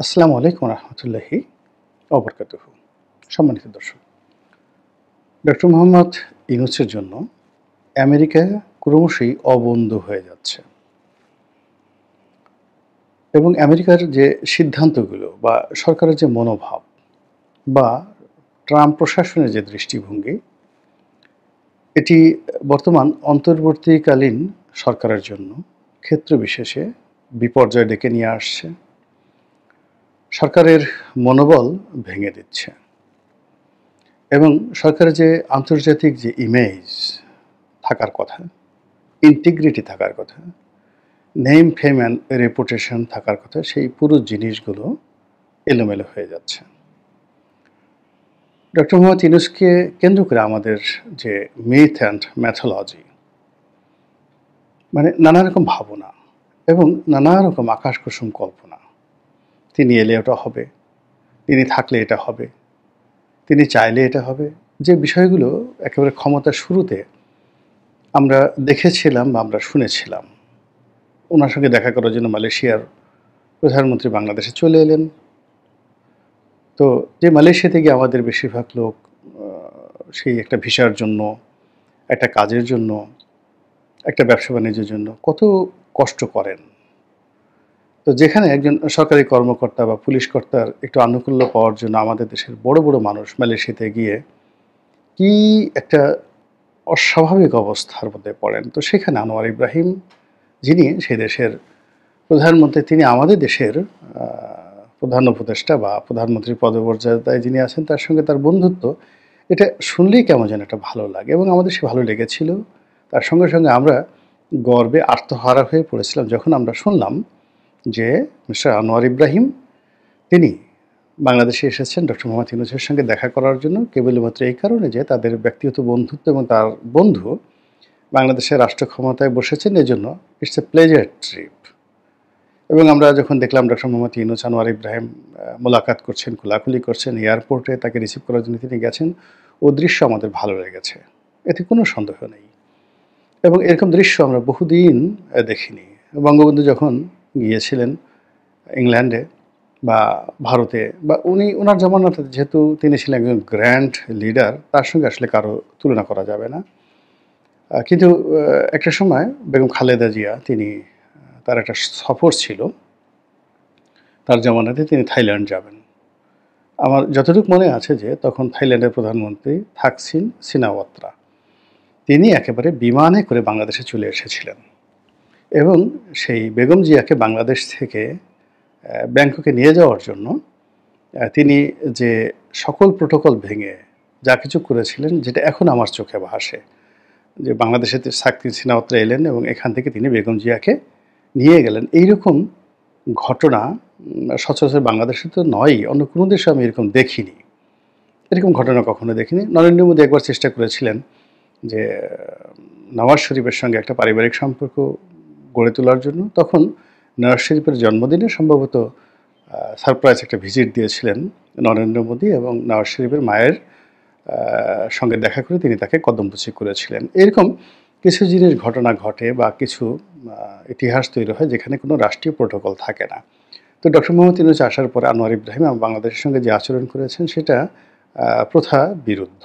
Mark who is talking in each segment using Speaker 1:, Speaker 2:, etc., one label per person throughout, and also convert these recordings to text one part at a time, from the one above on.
Speaker 1: আসসালামু আলাইকুম রহমতুল্লাহি অবরকাতুহু। সম্মানিত দর্শক, ডক্টর মোহাম্মদ ইউনূসের জন্য আমেরিকা ক্রমশই অবন্ধু হয়ে যাচ্ছে এবং আমেরিকার যে সিদ্ধান্তগুলো বা সরকারের যে মনোভাব বা ট্রাম্প প্রশাসনের যে দৃষ্টিভঙ্গি, এটি বর্তমান অন্তর্বর্তীকালীন সরকারের জন্য ক্ষেত্র বিশেষে বিপর্যয় ডেকে নিয়ে আসছে। সরকারের মনোবল ভেঙে দিচ্ছে এবং সরকারের যে আন্তর্জাতিক যে ইমেজ থাকার কথা, ইন্টিগ্রিটি থাকার কথা, নেম ফেম অ্যান্ড রেপুটেশন থাকার কথা, সেই পুরো জিনিসগুলো এলোমেলো হয়ে যাচ্ছে। ডক্টর মোহাম্মদ ইউনূসকে কেন্দ্র করে আমাদের যে মিথ অ্যান্ড ম্যাথোলজি, মানে নানা রকম ভাবনা এবং নানা রকম আকাশকুসুম কল্পনা, তিনি এলে ওটা হবে, তিনি থাকলে এটা হবে, তিনি চাইলে এটা হবে, যে বিষয়গুলো একেবারে ক্ষমতার শুরুতে আমরা দেখেছিলাম বা আমরা শুনেছিলাম। ওনার সঙ্গে দেখা করার জন্য মালয়েশিয়ার প্রধানমন্ত্রী বাংলাদেশে চলে এলেন। তো যে মালয়েশিয়াতে গিয়ে আমাদের বেশিরভাগ লোক সেই একটা ভিসার জন্য, একটা কাজের জন্য, একটা ব্যবসা বাণিজ্যের জন্য কত কষ্ট করেন। তো যেখানে একজন সরকারি কর্মকর্তা বা পুলিশ কর্তার একটু আনুকূল্য পাওয়ার জন্য আমাদের দেশের বড় বড় মানুষ মালয়েশিয়াতে গিয়ে কি একটা অস্বাভাবিক অবস্থার মধ্যে পড়েন। তো সেখানে আনোয়ার ইব্রাহিম, যিনি সেই দেশের প্রধানমন্ত্রী, তিনি আমাদের দেশের প্রধান উপদেষ্টা বা প্রধানমন্ত্রীর পদমর্যাদায় যিনি আছেন, তার সঙ্গে তার বন্ধুত্ব, এটা শুনলেই কেমন যেন একটা ভালো লাগে এবং আমাদের সে ভালো লেগেছিল। তার সঙ্গে সঙ্গে আমরা গর্বে আত্মহারা হয়ে পড়েছিলাম যখন আমরা শুনলাম যে মিস্টার আনোয়ার ইব্রাহিম, তিনি বাংলাদেশে এসেছেন ডক্টর মোহাম্মদ ইউনূসের সঙ্গে দেখা করার জন্য কেবলমাত্র এই কারণে যে তাদের ব্যক্তিগত বন্ধুত্ব এবং তার বন্ধু বাংলাদেশের রাষ্ট্র ক্ষমতায় বসেছেন, এজন্য ইটস এ প্লেজার ট্রিপ। এবং আমরা যখন দেখলাম ডক্টর মোহাম্মদ ইউনূস আনোয়ার ইব্রাহিম মোলাকাত করছেন, কোলাকুলি করছেন, এয়ারপোর্টে তাকে রিসিভ করার জন্য তিনি গেছেন, ও দৃশ্য আমাদের ভালো লেগেছে, এতে কোনো সন্দেহ নেই। এবং এরকম দৃশ্য আমরা বহুদিন দেখিনি। বঙ্গবন্ধু যখন গিয়েছিলেন ইংল্যান্ডে বা ভারতে, বা ওনার জমানাতে যেহেতু তিনি ছিলেন একজন গ্র্যান্ড লিডার, তার সঙ্গে আসলে কারো তুলনা করা যাবে না। কিন্তু একটা সময় বেগম খালেদা জিয়া, তিনি তার একটা সফর ছিল, তার জমানাতে তিনি থাইল্যান্ড যাবেন। আমার যতটুকু মনে আছে যে তখন থাইল্যান্ডের প্রধানমন্ত্রী থাকসিন সিনাওয়াত্রা, তিনি একেবারে বিমানে করে বাংলাদেশে চলে এসেছিলেন এবং সেই বেগম জিয়াকে বাংলাদেশ থেকে ব্যাংককে নিয়ে যাওয়ার জন্য তিনি যে সকল প্রোটোকল ভেঙে যা কিছু করেছিলেন, যেটা এখন আমার চোখে ভাসে, যে বাংলাদেশে থাকসিন সিনাওয়াত্রা এলেন এবং এখান থেকে তিনি বেগম জিয়াকে নিয়ে গেলেন। এইরকম ঘটনা সচরাচর বাংলাদেশে তো নয়ই, অন্য কোনো দেশে আমি এরকম দেখিনি। এরকম ঘটনা কখনো দেখিনি। নরেন্দ্র মোদী একবার চেষ্টা করেছিলেন যে নওয়াজ শরীফের সঙ্গে একটা পারিবারিক সম্পর্ক গড়ে তোলার জন্য। তখন নওয়াজ শরীফের জন্মদিনে সম্ভবত সারপ্রাইজ একটা ভিজিট দিয়েছিলেন নরেন্দ্র মোদী এবং নওয়াজ শরীফের মায়ের সঙ্গে দেখা করে তিনি তাকে কদমবুচি করেছিলেন। এরকম কিছু জিনিস ঘটনা ঘটে বা কিছু ইতিহাস তৈরি হয় যেখানে কোনো রাষ্ট্রীয় প্রোটোকল থাকে না। তো ডক্টর মোহাম্মদ ইউনূস আসার পরে আনোয়ার ইব্রাহিম বাংলাদেশের সঙ্গে যে আচরণ করেছেন, সেটা প্রথা বিরুদ্ধ।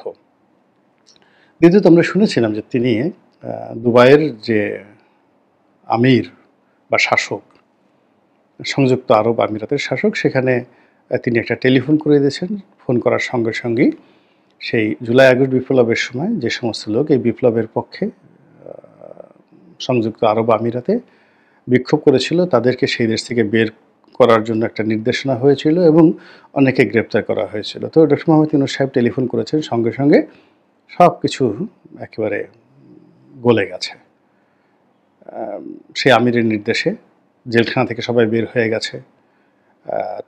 Speaker 1: দ্বিতীয়ত আমরা শুনেছিলাম যে তিনি দুবাইয়ের যে আমির বা শাসক, সংযুক্ত আরব আমিরাতের শাসক, সেখানে তিনি একটা টেলিফোন করে দিয়েছেন। ফোন করার সঙ্গে সঙ্গেই সেই জুলাই আগস্ট বিপ্লবের সময় যে সমস্ত লোক এই বিপ্লবের পক্ষে সংযুক্ত আরব আমিরাতে বিক্ষোভ করেছিল, তাদেরকে সেই দেশ থেকে বের করার জন্য একটা নির্দেশনা হয়েছিল এবং অনেকে গ্রেপ্তার করা হয়েছিল। তো ডক্টর মোহাম্মদ ইউনূস সাহেব টেলিফোন করেছেন, সঙ্গে সঙ্গে সব কিছু একেবারে গলে গেছে। সেই আমিরের নির্দেশে জেলখানা থেকে সবাই বের হয়ে গেছে।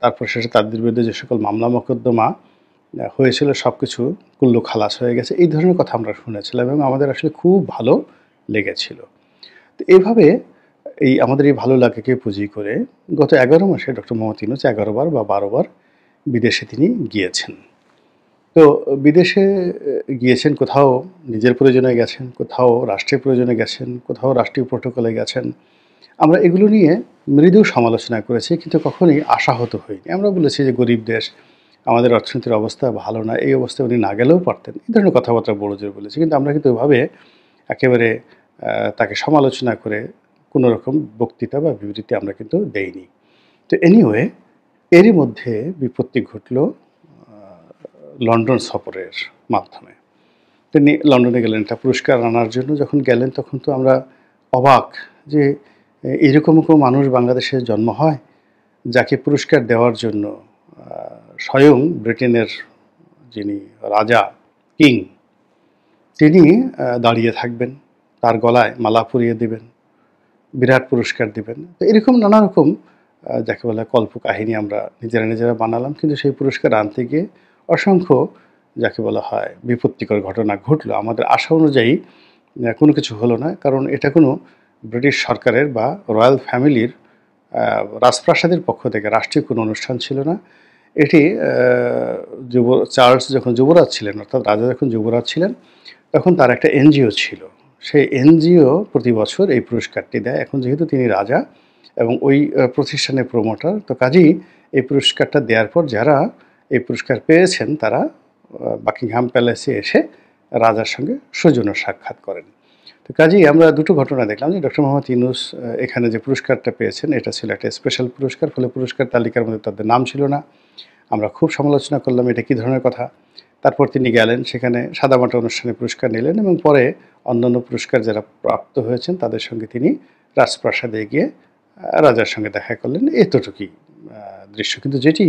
Speaker 1: তারপর শেষে তাদের বিরুদ্ধে যে সকল মামলা মোকদ্দমা হয়েছিল, সব কিছু কুল্লু খালাস হয়ে গেছে। এই ধরনের কথা আমরা শুনেছিলাম এবং আমাদের আসলে খুব ভালো লেগেছিল। তো এইভাবে আমাদের এই ভালো লাগাকে পুঁজি করে গত 11 মাসে ডক্টর মোহাম্মদ ইউনূস 11 বার বা 12 বার বিদেশে তিনি গিয়েছেন। তো বিদেশে গিয়েছেন, কোথাও নিজের প্রয়োজনে গেছেন, কোথাও রাষ্ট্রের প্রয়োজনে গেছেন, কোথাও রাষ্ট্রীয় প্রোটোকলে গেছেন, আমরা এগুলো নিয়ে মৃদু সমালোচনা করেছি, কিন্তু কখনোই আশাহত হইনি। আমরা বলেছি যে গরিব দেশ, আমাদের অর্থনীতির অবস্থা ভালো না, এই অবস্থায় উনি না গেলেও পারতেন। এই ধরনের কথাবার্তা বড়জোর বলেছি। কিন্তু আমরা কিন্তু ওইভাবে একেবারে তাকে সমালোচনা করে কোনো রকম বক্তৃতা বা বিবৃতি আমরা কিন্তু দেইনি। তো এনিওয়ে, এরই মধ্যে বিপত্তি ঘটল লন্ডন সফরের মাধ্যমে। তিনি লন্ডনে গেলেন একটা পুরস্কার আনার জন্য। যখন গেলেন তখন তো আমরা অবাক যে এরকমও কোনো মানুষ বাংলাদেশে জন্ম হয় যাকে পুরস্কার দেওয়ার জন্য স্বয়ং ব্রিটেনের যিনি রাজা, কিং, তিনি দাঁড়িয়ে থাকবেন, তার গলায় মালা পরিয়ে দিবেন, বিরাট পুরস্কার দিবেন। তো এরকম নানা রকম যাকে বলে কল্পকাহিনী আমরা নিজেরা বানালাম। কিন্তু সেই পুরস্কার আনতে গিয়ে অসংখ্য যাকে বলা হয় বিপত্তিকর ঘটনা ঘটলো। আমাদের আশা অনুযায়ী কোনো কিছু হলো না। কারণ এটা কোনো ব্রিটিশ সরকারের বা রয়্যাল ফ্যামিলির রাজপ্রাসাদের পক্ষ থেকে রাষ্ট্রীয় কোনো অনুষ্ঠান ছিল না। এটি চার্লস যখন যুবরাজ ছিলেন, অর্থাৎ রাজা যখন যুবরাজ ছিলেন, তখন তার একটা এনজিও ছিল। সেই এনজিও প্রতি বছর এই পুরস্কারটি দেয়। এখন যেহেতু তিনি রাজা এবং ওই প্রতিষ্ঠানের প্রমোটার, তো কাজেই এই পুরস্কারটা দেওয়ার পর যারা এই পুরস্কার পেয়েছেন তারা বাকিংহাম প্যালেসে এসে রাজার সঙ্গে সৌজন্য সাক্ষাৎ করেন। তো কাজেই আমরা দুটো ঘটনা দেখলাম যে ডক্টর মোহাম্মদ ইউনূস এখানে যে পুরস্কারটা পেয়েছেন এটা ছিল একটা স্পেশাল পুরস্কার, ফলে পুরস্কার তালিকার মধ্যে তাদের নাম ছিল না। আমরা খুব সমালোচনা করলাম, এটা কী ধরনের কথা। তারপর তিনি গেলেন, সেখানে সাদামাটা অনুষ্ঠানে পুরস্কার নিলেন এবং পরে অন্যান্য পুরস্কার যারা প্রাপ্ত হয়েছেন তাদের সঙ্গে তিনি রাজপ্রাসাদে গিয়ে রাজার সঙ্গে দেখা করলেন। এতটুকুই দৃশ্য। কিন্তু যেটি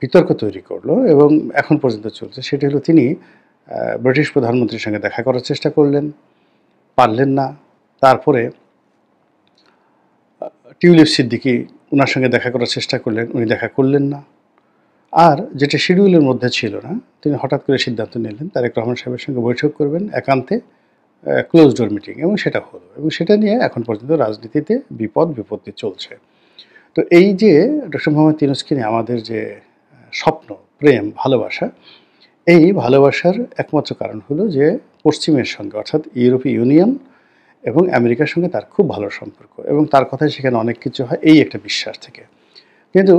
Speaker 1: বিতর্ক তৈরি করলো এবং এখন পর্যন্ত চলছে সেটি হলো তিনি ব্রিটিশ প্রধানমন্ত্রীর সঙ্গে দেখা করার চেষ্টা করলেন, পারলেন না। তারপরে টিউলিপ সিদ্দিকী ওনার সঙ্গে দেখা করার চেষ্টা করলেন, উনি দেখা করলেন না। আর যেটা শিডিউলের মধ্যে ছিল না, তিনি হঠাৎ করে সিদ্ধান্ত নিলেন তারেক রহমান সাহেবের সঙ্গে বৈঠক করবেন একান্তে, ক্লোজ ডোর মিটিং, এবং সেটা হলো। এবং সেটা নিয়ে এখন পর্যন্ত রাজনীতিতে বিপত্তি চলছে। তো এই যে ডক্টর মোহাম্মদ ইউনূসকে নিয়ে আমাদের যে স্বপ্ন, প্রেম, ভালোবাসা, এই ভালোবাসার একমাত্র কারণ হলো যে পশ্চিমের সঙ্গে, অর্থাৎ ইউরোপীয় ইউনিয়ন এবং আমেরিকার সঙ্গে তার খুব ভালো সম্পর্ক এবং তার কথায় সেখানে অনেক কিছু হয়, এই একটা বিশ্বাস থেকে। কিন্তু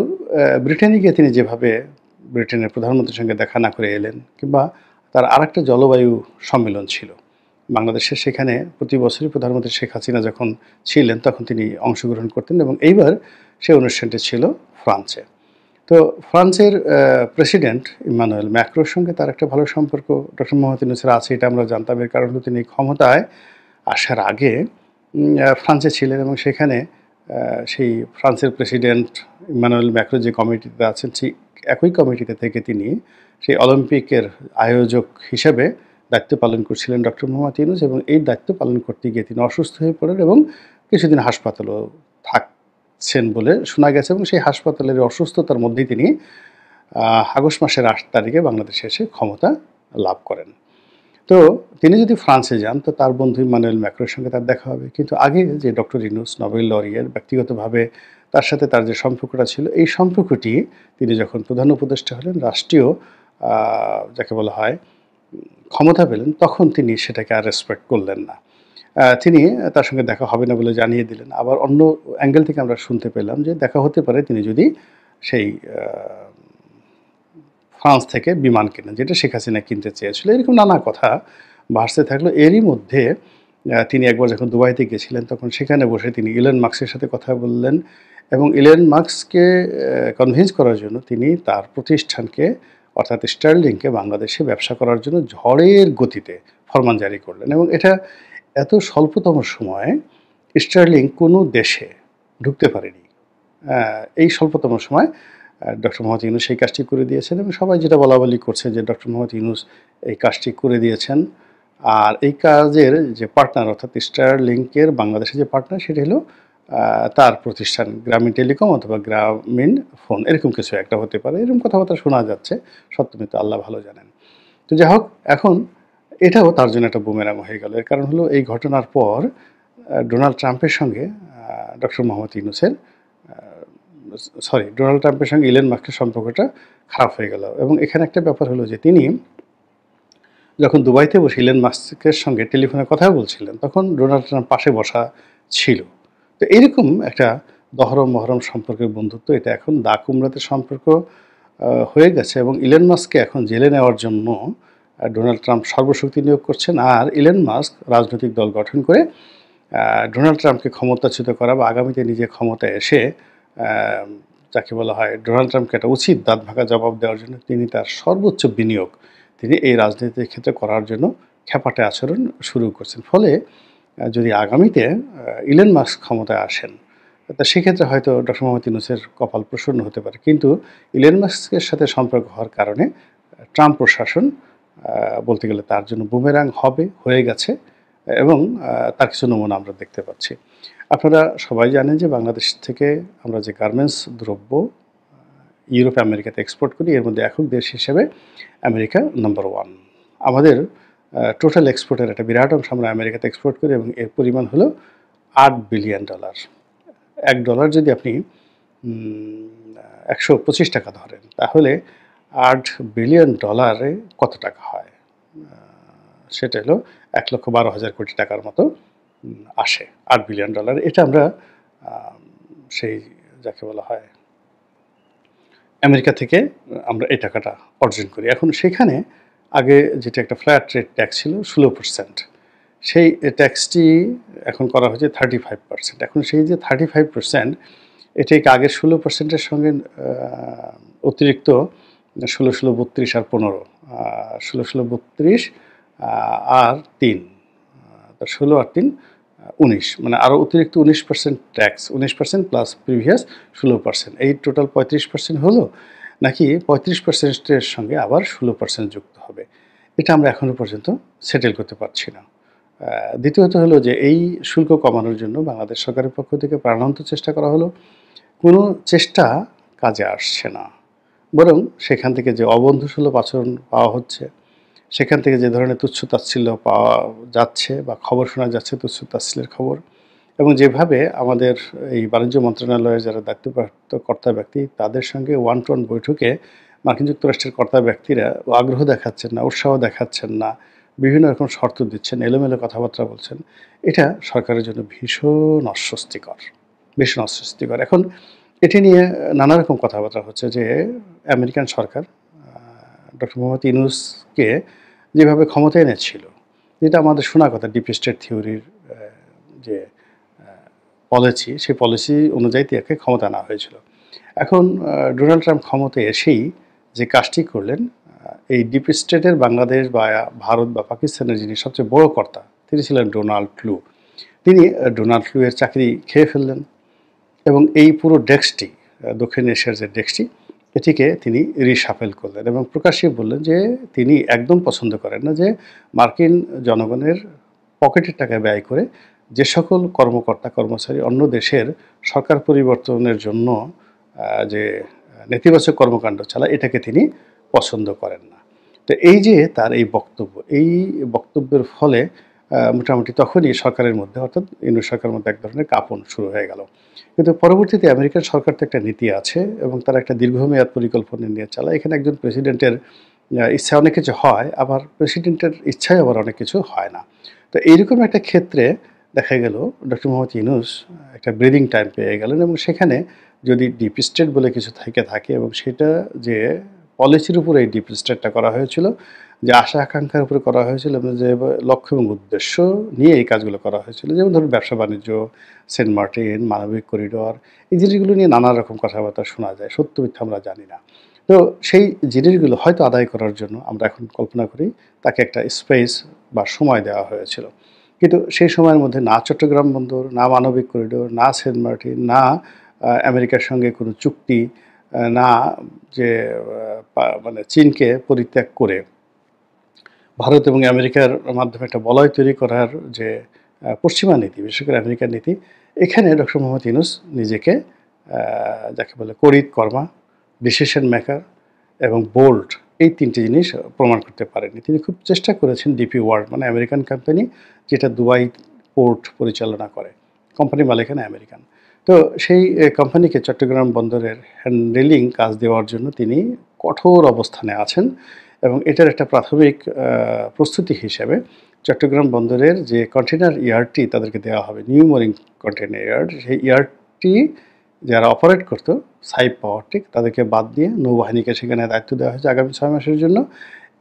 Speaker 1: ব্রিটেনে গিয়ে তিনি যেভাবে ব্রিটেনের প্রধানমন্ত্রীর সঙ্গে দেখা না করে এলেন, কিংবা তার আরেকটা জলবায়ু সম্মেলন ছিল বাংলাদেশের, সেখানে প্রতি বছরই প্রধানমন্ত্রী শেখ হাসিনা যখন ছিলেন তখন তিনি অংশগ্রহণ করতেন এবং এইবার সেই অনুষ্ঠানটি ছিল ফ্রান্সে। তো ফ্রান্সের প্রেসিডেন্ট ইমানুয়েল ম্যাক্রোর সঙ্গে তার একটা ভালো সম্পর্ক ডক্টর মোহাম্মদ ইউনূসের আছে, এটা আমরা জানতাম। এর কারণ হলো তিনি ক্ষমতায় আসার আগে ফ্রান্সে ছিলেন এবং সেখানে সেই ফ্রান্সের প্রেসিডেন্ট ইমানুয়েল ম্যাক্রো যে কমিটিতে আছেন, সেই একই কমিটিতে থেকে তিনি সেই অলিম্পিকের আয়োজক হিসেবে দায়িত্ব পালন করছিলেন ডক্টর মোহাম্মদ ইউনূস। এবং এই দায়িত্ব পালন করতে গিয়ে তিনি অসুস্থ হয়ে পড়েন এবং কিছুদিন হাসপাতালেও থাকছেন বলে শোনা গেছে। এবং সেই হাসপাতালের অসুস্থতার মধ্যেই তিনি আগস্ট মাসের 8 তারিখে বাংলাদেশে এসে ক্ষমতা লাভ করেন। তো তিনি যদি ফ্রান্সে যান তো তার বন্ধু ইমানুয়েল ম্যাক্রোর সঙ্গে তার দেখা হবে। কিন্তু আগে যে ডক্টর ইউনূস নোবেল লরিয়েট, ব্যক্তিগতভাবে তার সাথে তার যে সম্পর্কটা ছিল, এই সম্পর্কটি তিনি যখন প্রধান উপদেষ্টা হলেন, রাষ্ট্রীয় যাকে বলা হয় ক্ষমতা পেলেন, তখন তিনি সেটাকে আর রেসপেক্ট করলেন না। তিনি তার সঙ্গে দেখা হবে না বলে জানিয়ে দিলেন। আবার অন্য অ্যাঙ্গেল থেকে আমরা শুনতে পেলাম যে দেখা হতে পারে তিনি যদি সেই ফ্রান্স থেকে বিমান কেনেন, যেটা শেখ হাসিনা কিনতে চেয়েছিল। এরকম নানা কথা ভাসতে থাকলো। এরই মধ্যে তিনি একবার যখন দুবাইতে গেছিলেন তখন সেখানে বসে তিনি ইলন মাস্কের সাথে কথা বললেন এবং ইলন মাস্ককে কনভিন্স করার জন্য তিনি তার প্রতিষ্ঠানকে, অর্থাৎ স্টার্লিংকে বাংলাদেশে ব্যবসা করার জন্য ঝড়ের গতিতে ফরমান জারি করলেন। এবং এটা এত স্বল্পতম সময়ে স্টার্লিং কোনো দেশে ঢুকতে পারেনি। এই স্বল্পতম সময় ডক্টর মোহাম্মদ ইউনূস সেই কাজটি করে দিয়েছেন এবং সবাই যেটা বলাবলি করছে যে ডক্টর মোহাম্মদ ইউনূস এই কাজটি করে দিয়েছেন। আর এই কাজের যে পার্টনার, অর্থাৎ স্টারলিংকের বাংলাদেশের যে পার্টনার, সেটা হলো তার প্রতিষ্ঠান গ্রামীণ টেলিকম অথবা গ্রামীণ ফোন, এরকম কিছু একটা হতে পারে। এরকম কথাবার্তা শোনা যাচ্ছে, সত্যমিত আল্লাহ ভালো জানেন। তো যাই হোক, এখন এটাও তার জন্য একটা বুমেরাং হয়ে গেল। এর কারণ হলো এই ঘটনার পর ডোনাল্ড ট্রাম্পের সঙ্গে ডক্টর মোহাম্মদ ইউনূসের ডোনাল্ড ট্রাম্পের সঙ্গে ইলন মাস্কের সম্পর্কটা খারাপ হয়ে গেল। এবং এখানে একটা ব্যাপার হলো যে তিনি যখন দুবাইতে বসে ইলন মাস্কের সঙ্গে টেলিফোনে কথা বলছিলেন তখন ডোনাল্ড ট্রাম্প পাশে বসা ছিল। তো এইরকম একটা দহরম মহরম সম্পর্কের বন্ধুত্ব এটা এখন দা কুমড়াতে সম্পর্ক হয়ে গেছে এবং ইলন মাস্ককে এখন জেলে নেওয়ার জন্য ডোনাল্ড ট্রাম্প সর্বশক্তি নিয়োগ করছেন। আর ইলন মাস্ক রাজনৈতিক দল গঠন করে ডোনাল্ড ট্রাম্পকে ক্ষমতাচ্যুত করা বা আগামীতে নিজে ক্ষমতায় এসে আ যাকে বলা হয় ডোনাল্ড ট্রাম্পকে একটা উচিত দাঁতভাঙা জবাব দেওয়ার জন্য তিনি তার সর্বোচ্চ বিনিয়োগ তিনি এই রাজনীতির ক্ষেত্রে করার জন্য খ্যাপাটে আচরণ শুরু করছেন। ফলে যদি আগামীতে ইলন মাস্ক ক্ষমতায় আসেন, তা সেক্ষেত্রে হয়তো ডক্টর মোহাম্মদ ইউনূসের কপাল প্রসন্ন হতে পারে। কিন্তু ইলন মাস্কের সাথে সম্পর্ক হওয়ার কারণে ট্রাম্প প্রশাসন বলতে গেলে তার জন্য বুমেরাং হবে, হয়ে গেছে এবং তার কিছু নমুনা আমরা দেখতে পাচ্ছি। আপনারা সবাই জানেন যে বাংলাদেশ থেকে আমরা যে গার্মেন্টস দ্রব্য ইউরোপ, আমেরিকাতে এক্সপোর্ট করি, এর মধ্যে একক দেশ হিসেবে আমেরিকা নাম্বার 1। আমাদের টোটাল এক্সপোর্টের একটা বিরাট অংশ আমরা আমেরিকাতে এক্সপোর্ট করি এবং এর পরিমাণ হলো $8 বিলিয়ন। $1 যদি আপনি ১২৫ টাকা ধরেন, তাহলে $8 বিলিয়ন কত টাকা হয়? সেটা হলো ১,১২,০০০ কোটি টাকার মতো আসে $8 বিলিয়ন। এটা আমরা সেই যাকে বলা হয় আমেরিকা থেকে আমরা এই টাকাটা অর্জন করি। এখন সেখানে আগে যেটা একটা ফ্ল্যাট রেট ট্যাক্স ছিল 16%, সেই ট্যাক্সটি এখন করা হয়েছে 35%। এখন সেই যে 35% এটাকে আগের 16%-এর সঙ্গে অতিরিক্ত ১৬, ১৬, ৩২ আর ১৫, ১৬, ১৬, ৩২ আর ৩, ১৬ আর ৩ ১৯, মানে আরও অতিরিক্ত 19% ট্যাক্স, 19% প্লাস প্রিভিয়াস 16%, এই টোটাল 35% হলো, নাকি 35%-এর সঙ্গে আবার 16% যুক্ত হবে? এটা আমরা এখনো পর্যন্ত সেটেল করতে পারছি না। দ্বিতীয়ত হলো যে এই শুল্ক কমানোর জন্য বাংলাদেশ সরকারের পক্ষ থেকে প্রাণান্ত চেষ্টা করা হলো, কোনো চেষ্টা কাজে আসছে না, বরং সেখান থেকে যে অবন্ধুসুলভ আচরণ পাওয়া হচ্ছে, সেখান থেকে যে ধরনের তুচ্ছ-তাচ্ছিল্য পাওয়া যাচ্ছে বা খবর শোনা যাচ্ছে তুচ্ছ-তাচ্ছিল্যের খবর, এবং যেভাবে আমাদের এই বাণিজ্য মন্ত্রণালয়ের যারা দায়িত্বপ্রাপ্ত কর্তা ব্যক্তি তাদের সঙ্গে ওয়ান টু ওয়ান বৈঠকে মার্কিন যুক্তরাষ্ট্রের কর্তা ব্যক্তিরা আগ্রহ দেখাচ্ছেন না, উৎসাহ দেখাচ্ছেন না, বিভিন্ন রকম শর্ত দিচ্ছেন, এলোমেলো কথাবার্তা বলছেন, এটা সরকারের জন্য ভীষণ অস্বস্তিকর, ভীষণ অস্বস্তিকর। এখন এটি নিয়ে নানা রকম কথাবার্তা হচ্ছে যে আমেরিকান সরকার ডক্টর মোহাম্মদ ইউনূসকে যেভাবে ক্ষমতায় এনেছিল, যেটা আমাদের শোনা কথা ডিপ স্টেট থিওরির যে পলিসি, সেই পলিসি অনুযায়ী তাকে ক্ষমতা আনা হয়েছিল। এখন ডোনাল্ড ট্রাম্প ক্ষমতায় এসেই যে কাজটি করলেন, এই ডিপ স্টেটের বাংলাদেশ বা ভারত বা পাকিস্তানের যিনি সবচেয়ে বড় কর্তা, তিনি ছিলেন ডোনাল্ড লু। তিনি ডোনাল্ড লু এর চাকরি খেয়ে ফেললেন এবং এই পুরো ডেস্কটি, দক্ষিণ এশিয়ার যে ডেস্কটি, এটিকে তিনি রিশাফেল করলেন এবং প্রকাশ্যে বললেন যে তিনি একদম পছন্দ করেন না যে মার্কিন জনগণের পকেটের টাকা ব্যয় করে যে সকল কর্মকর্তা কর্মচারী অন্য দেশের সরকার পরিবর্তনের জন্য যে নেতিবাচক কর্মকাণ্ড চালায়, এটাকে তিনি পছন্দ করেন না। তো এই যে তার এই বক্তব্য, এই বক্তব্যের ফলে মোটামুটি তখনই সরকারের মধ্যে, অর্থাৎ ইউনূস সরকারের মধ্যে এক ধরনের কাঁপন শুরু হয়ে গেল। কিন্তু পরবর্তীতে আমেরিকান সরকার তো একটা নীতি আছে এবং তারা একটা দীর্ঘমেয়াদ পরিকল্পনা নিয়ে চালায়। এখানে একজন প্রেসিডেন্টের ইচ্ছা অনেক কিছু হয়, আবার প্রেসিডেন্টের ইচ্ছায় আবার অনেক কিছু হয় না। তো এইরকম একটা ক্ষেত্রে দেখা গেল ডক্টর মোহাম্মদ ইউনূস একটা ব্রিদিং টাইম পেয়ে গেলেন এবং সেখানে যদি ডিপ স্টেট বলে কিছু থেকে থাকে এবং সেটা যে পলিসির উপরে এই ডিপ স্টেটটা করা হয়েছিল, যে আশা আকাঙ্ক্ষার উপরে করা হয়েছিল এবং যে লক্ষ্য এবং উদ্দেশ্য নিয়ে এই কাজগুলো করা হয়েছিল, যেমন ধরুন ব্যবসা বাণিজ্য, সেন্ট মার্টিন, মানবিক করিডর, এই জিনিসগুলো নিয়ে নানা রকম কথাবার্তা শোনা যায়, সত্য মিথ্যা আমরা জানি না। তো সেই জিনিসগুলো হয়তো আদায় করার জন্য আমরা এখন কল্পনা করি তাকে একটা স্পেস বা সময় দেওয়া হয়েছিল। কিন্তু সেই সময়ের মধ্যে না চট্টগ্রাম বন্দর, না মানবিক করিডোর, না সেন্ট মার্টিন, না আমেরিকার সঙ্গে কোনো চুক্তি, না যে মানে চীনকে পরিত্যাগ করে ভারত এবং আমেরিকার মাধ্যমে একটা বলয় তৈরি করার যে পশ্চিমা নীতি, বিশেষ করে আমেরিকার নীতি, এখানে ডক্টর মোহাম্মদ ইউনূস নিজেকে যাকে বলে করিত কর্মা, ডিসিশন মেকার এবং বোল্ড, এই তিনটি জিনিস প্রমাণ করতে পারেননি। তিনি খুব চেষ্টা করেছেন ডিপি ওয়ার্ল্ড, মানে আমেরিকান কোম্পানি যেটা দুবাই পোর্ট পরিচালনা করে, কোম্পানি মালিকানা আমেরিকান। তো সেই কোম্পানিকে চট্টগ্রাম বন্দরের হ্যান্ডেলিং কাজ দেওয়ার জন্য তিনি কঠোর অবস্থানে আছেন এবং এটার একটা প্রাথমিক প্রস্তুতি হিসেবে চট্টগ্রাম বন্দরের যে কন্টেইনার ইয়ার্ডটি তাদেরকে দেওয়া হবে, নিউ মরিন কন্টেইনার ইয়ার্ড, সেই ইয়ার্ডটি যারা অপারেট করতো সাইপ পাওয়ারটেক তাদেরকে বাদ দিয়ে নৌবাহিনীকে সেখানে দায়িত্ব দেওয়া হয়েছে আগামী 6 মাসের জন্য,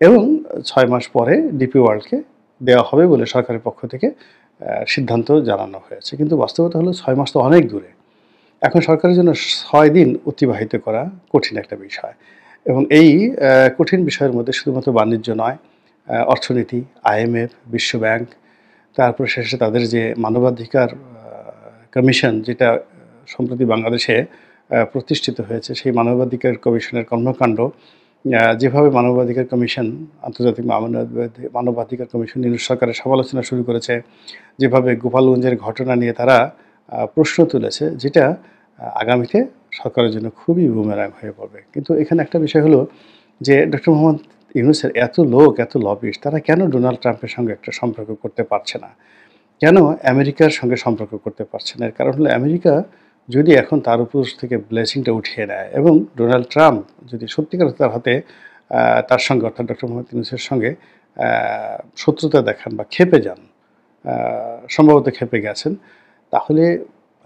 Speaker 1: এবং 6 মাস পরে ডিপি ওয়ার্ল্ডকে দেওয়া হবে বলে সরকারের পক্ষ থেকে সিদ্ধান্ত জানানো হয়েছে। কিন্তু বাস্তবতা হলো 6 মাস তো অনেক দূরে। এখন সরকারের জন্য 6 দিন অতিবাহিত করা কঠিন একটা বিষয়, এবং এই কঠিন বিষয়ের মধ্যে শুধুমাত্র বাণিজ্য নয়, অর্থনীতি, IMF, বিশ্বব্যাংক, তারপর শেষে তাদের যে মানবাধিকার কমিশন যেটা সম্প্রতি বাংলাদেশে প্রতিষ্ঠিত হয়েছে, সেই মানবাধিকার কমিশনের কর্মকাণ্ড, যেভাবে মানবাধিকার কমিশন, আন্তর্জাতিক মানবাধিকার কমিশন ইউনূস সরকারের সমালোচনা শুরু করেছে, যেভাবে গোপালগঞ্জের ঘটনা নিয়ে তারা প্রশ্ন তুলেছে, যেটা আগামীতে সরকারের জন্য খুবই বুমেরাং হয়ে পড়বে। কিন্তু এখানে একটা বিষয় হলো যে ডক্টর মোহাম্মদ ইউনূসের এত লোক, এত লবিস্ট, তারা কেন ডোনাল্ড ট্রাম্পের সঙ্গে একটা সম্পর্ক করতে পারছে না? কেন আমেরিকার সঙ্গে সম্পর্ক করতে পারছে না? এর কারণ হলো আমেরিকা যদি এখন তার উপর থেকে ব্লেসিংটা উঠিয়ে নেয় এবং ডোনাল্ড ট্রাম্প যদি সত্যিকার তার হাতে তার সঙ্গে অর্থাৎ ডক্টর মোহাম্মদ ইউনূসের সঙ্গে শত্রুতা দেখান বা ক্ষেপে যান, সম্ভবত ক্ষেপে গেছেন, তাহলে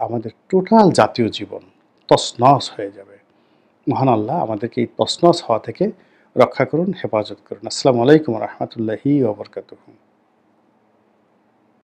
Speaker 1: আমাদের টোটাল জাতীয় জীবন তছনছ হয়ে যাবে। মহান আল্লাহ আমাদেরকে এই তছনছ হওয়া থেকে রক্ষা করুন, হেফাজত করুন। আসসালামু আলাইকুম ওয়া রাহমাতুল্লাহি ওয়া বারাকাতুহু।